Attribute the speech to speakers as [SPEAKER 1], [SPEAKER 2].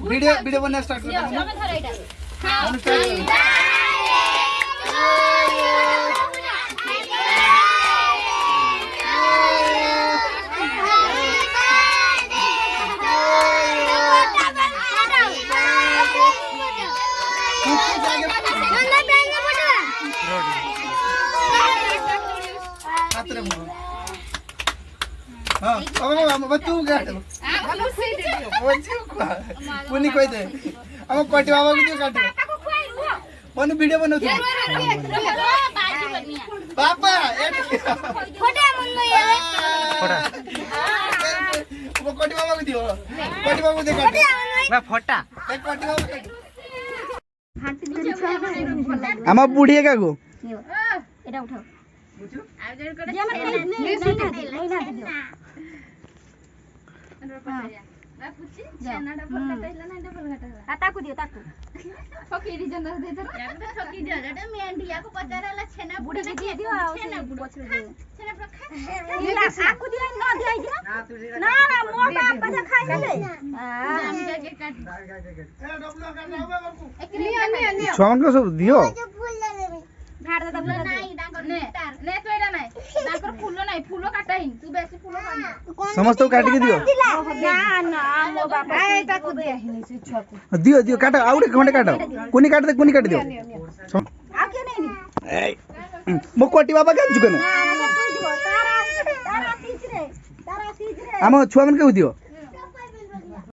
[SPEAKER 1] video बनना start कर हां तू गाड पुनी कोई दे हम कोटी बाबा को काट मन वीडियो बनौ पापा फोटा मन में फोटा वो कोटी बाबा को दियो कोटी बाबा को दे काट मैं फोटा कोटी बाबा हम बुढ़िए का गो एटा उठाओ आ जड़ कर जे हमर नहीं ना मैं पूछी छेनाडा पर कटैला ना डबल कटैला ताकू दियो ताकू ठोकी रीजन दे दे यार तो ठोकी दियो जटा मेंढिया को पचारेला छेना बुढ़ी के दियो दियो छेना बुढ़ी छेना पर खा ये आकू दियो ना दियो ना ना मोर बाप पजा खाई ले हम के काट ए डबल काट बाबू एकली छमन को सब दियो झाड़ दे डबल नहीं डांगर ने ने तो एरा नहीं डांगर फूलो नहीं फूलो काटाइन तू बेसी फूलो काट समस्त काट के दियो ना ना मो बाप ए ताकू दिया हिनी से छुआ को दियो दियो काट आउडे खंडे काट कोनी काट दे कोनी काट दियो आ के नहीं ए मो कोटी बाबा का जुकन तारा तारा सीच रे हम छुआ मन के दियो